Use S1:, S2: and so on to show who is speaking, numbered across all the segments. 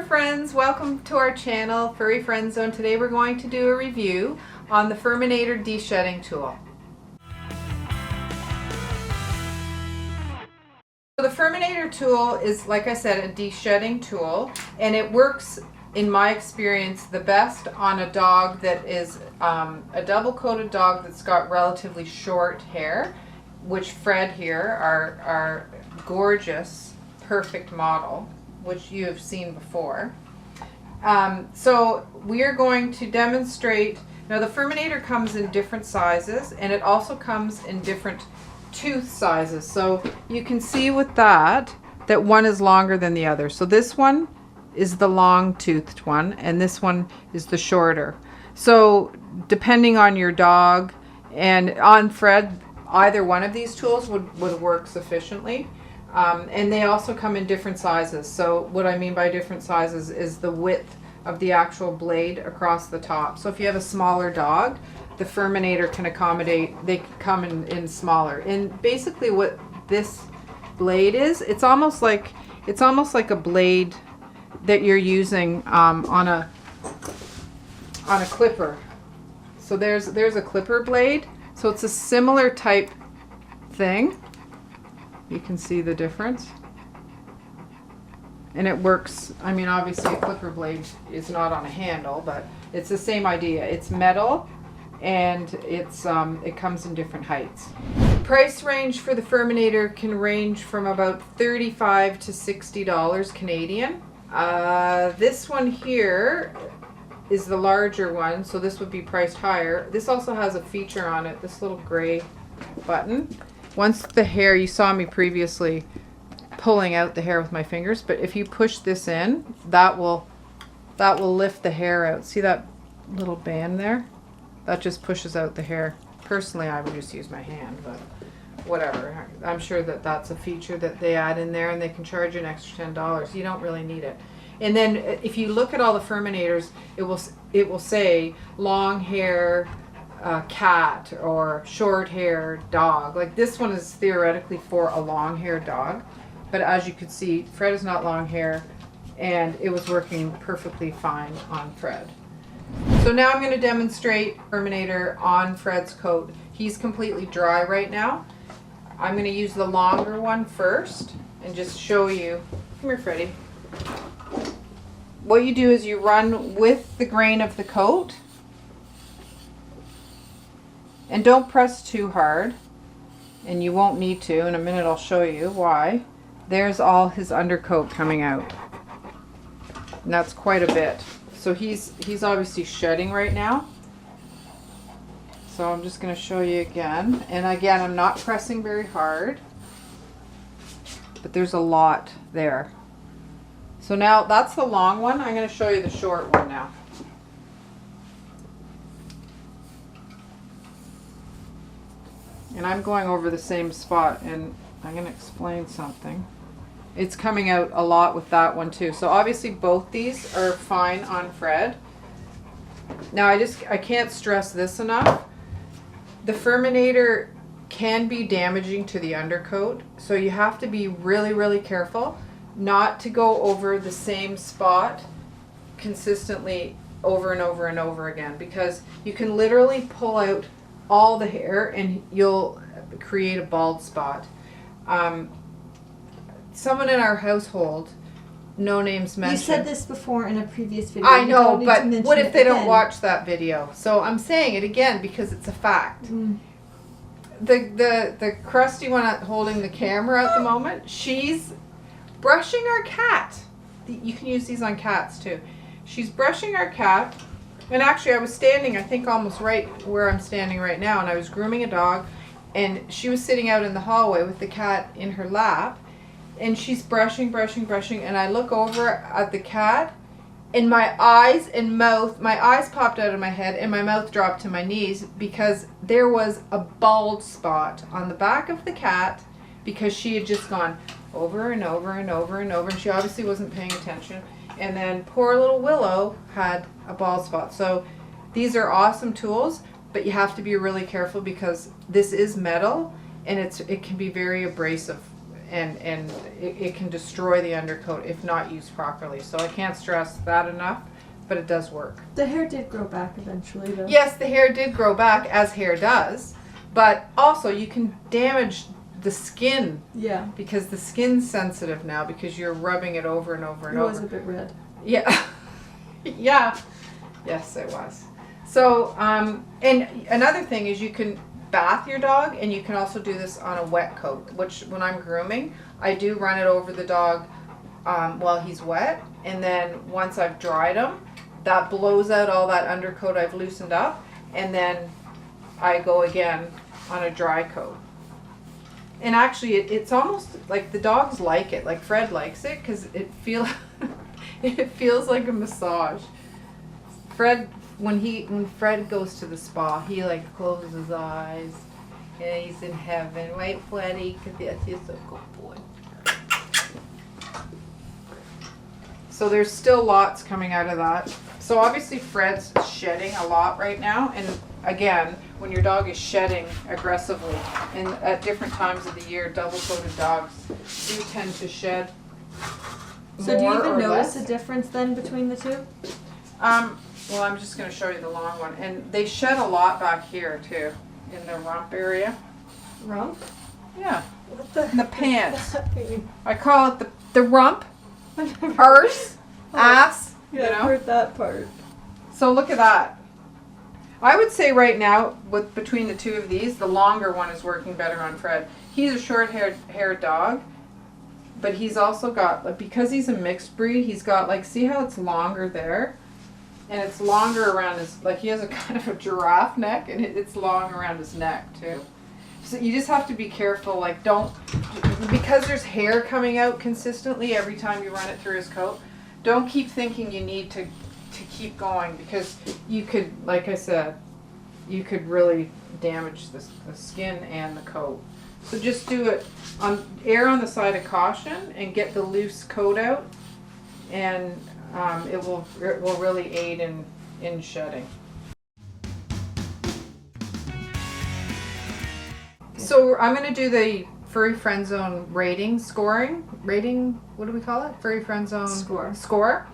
S1: friends, welcome to our channel, Furry Friend Zone. Today we're going to do a review on the Furminator de-shedding tool. So the Furminator tool is, like I said, a de-shedding tool, and it works, in my experience, the best on a dog that is a double-coated dog that's got relatively short hair, which Fred here, our gorgeous, perfect model, which you have seen before. So we are going to demonstrate. Now the Furminator comes in different sizes, and it also comes in different tooth sizes. So you can see with that one is longer than the other. So this one is the long toothed one, and this one is the shorter. So depending on your dog, and on Fred, either one of these tools would work sufficiently. And they also come in different sizes. So what I mean by different sizes is the width of the actual blade across the top. So if you have a smaller dog, the Furminator can accommodate, they can come in smaller. And basically what this blade is, it's almost like a blade that you're using on a clipper. So there's a clipper blade. So it's a similar type thing. You can see the difference. And it works, I mean, obviously a clipper blade is not on a handle, but it's the same idea. It's metal, and it comes in different heights. The price range for the Furminator can range from about $35 to $60 Canadian. This one here is the larger one, so this would be priced higher. This also has a feature on it, this little gray button. Once the hair, you saw me previously pulling out the hair with my fingers, but if you push this in, that will lift the hair out. See that little band there? That just pushes out the hair. Personally, I would just use my hand, but whatever. I'm sure that that's a feature that they add in there, and they can charge you an extra $10. You don't really need it. And then if you look at all the Furminators, it will say long hair cat or short hair dog. Like this one is theoretically for a long hair dog, but as you could see, Fred is not long hair, and it was working perfectly fine on Fred. So now I'm going to demonstrate Furminator on Fred's coat. He's completely dry right now. I'm going to use the longer one first and just show you. Come here, Freddie. What you do is you run with the grain of the coat, and don't press too hard, and you won't need to. In a minute I'll show you why. There's all his undercoat coming out, and that's quite a bit. So he's obviously shedding right now. So I'm just going to show you again. And again, I'm not pressing very hard, but there's a lot there. So now that's the long one. I'm going to show you the short one now. And I'm going over the same spot, and I'm going to explain something. It's coming out a lot with that one too. So obviously both these are fine on Fred. Now I can't stress this enough. The Furminator can be damaging to the undercoat, so you have to be really, really careful not to go over the same spot consistently over and over and over again, because you can literally pull out all the hair and you'll create a bald spot. Someone in our household, no names mentioned.
S2: You said this before in a previous video.
S1: I know, but what if they don't watch that video? So I'm saying it again because it's a fact. Mm. The crusty one holding the camera at the moment, she's brushing our cat. You can use these on cats too. She's brushing our cat. And actually I was standing, I think almost right where I'm standing right now, and I was grooming a dog, and she was sitting out in the hallway with the cat in her lap, and she's brushing, and I look over at the cat, and my eyes popped out of my head, and my mouth dropped to my knees, because there was a bald spot on the back of the cat, because she had just gone over and over and over and over, and she obviously wasn't paying attention. And then poor little Willow had a bald spot. So these are awesome tools, but you have to be really careful because this is metal, and it can be very abrasive. and it can destroy the undercoat if not used properly. So I can't stress that enough, but it does work.
S2: The hair did grow back eventually, though.
S1: Yes, the hair did grow back, as hair does, but also you can damage the skin.
S2: Yeah.
S1: Because the skin's sensitive now because you're rubbing it over and over and
S2: It
S1: over.
S2: was a bit red.
S1: Yeah. Yeah. Yes, it was. So, and another thing is you can bath your dog, and you can also do this on a wet coat, which when I'm grooming, I do run it over the dog while he's wet, and then once I've dried him, that blows out all that undercoat I've loosened up, and then I go again on a dry coat. And actually, it's almost like the dogs like it. Like Fred likes it because it feels like a massage. Fred, when Fred goes to the spa, he like closes his eyes and he's in heaven, right, Freddy? Because he's a good boy. So there's still lots coming out of that. So obviously Fred's shedding a lot right now, and again, when your dog is shedding aggressively and at different times of the year, double-coated dogs do tend to shed
S2: So do you
S1: more
S2: even
S1: or
S2: notice
S1: less.
S2: a difference then between the two?
S1: Well, I'm just going to show you the long one, and they shed a lot back here too, in the rump area.
S2: Rump?
S1: Yeah,
S2: What the
S1: in the pants.
S2: that mean?
S1: I call it the rump, arse, ass.
S2: Yeah,
S1: You
S2: I've
S1: know.
S2: heard that part.
S1: So look at that. I would say right now, with between the two of these, the longer one is working better on Fred. He's a short-haired dog, but he's also got, like, because he's a mixed breed, he's got, like, see how it's longer there? And it's longer around his, like, he has a kind of a giraffe neck, and it's long around his neck, too. So you just have to be careful, like, don't, because there's hair coming out consistently every time you run it through his coat, don't keep thinking you need to keep going, because you could, like I said, you could really damage the skin and the coat. So just do it err on the side of caution and get the loose coat out, and it will really aid in shedding. So I'm going to do the Furry Friend Zone scoring. What do we call it? Furry Friend Zone score.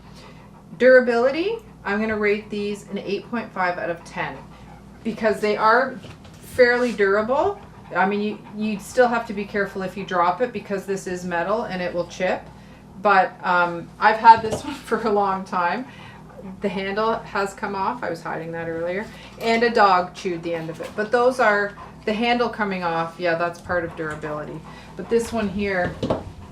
S1: Durability, I'm going to rate these an 8.5 out of 10 because they are fairly durable. I mean, you still have to be careful if you drop it because this is metal and it will chip. But I've had this one for a long time. The handle has come off. I was hiding that earlier. And a dog chewed the end of it. But those are, the handle coming off, yeah, that's part of durability. But this one here,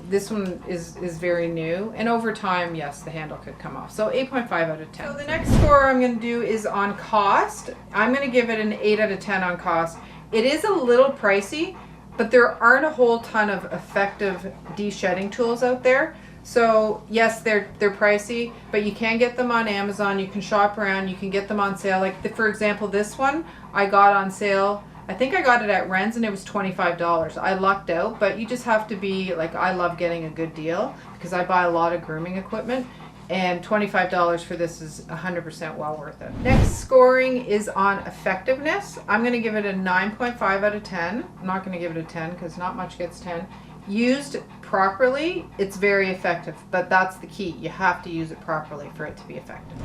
S1: this one is very new. And over time, yes, the handle could come off. So 8.5 out of 10. So the next score I'm going to do is on cost. I'm going to give it an 8 out of 10 on cost. It is a little pricey, but there aren't a whole ton of effective de-shedding tools out there. So yes, they're pricey, but you can get them on Amazon. You can shop around. You can get them on sale. Like for example, this one I got on sale. I think I got it at Wren's and it was $25. I lucked out, but you just have to be like, I love getting a good deal because I buy a lot of grooming equipment, and $25 for this is 100% well worth it. Next scoring is on effectiveness. I'm going to give it a 9.5 out of 10. I'm not going to give it a 10 because not much gets 10. Used properly, it's very effective, but that's the key. You have to use it properly for it to be effective.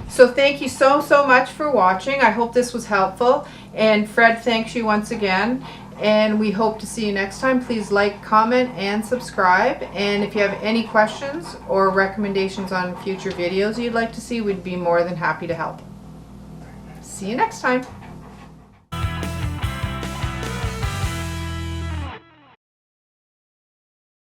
S1: So thank you so much for watching. I hope this was helpful, and Fred thanks you once again, and we hope to see you next time. Please like, comment, and subscribe, and if you have any questions or recommendations on future videos you'd like to see, we'd be more than happy to help. See you next time.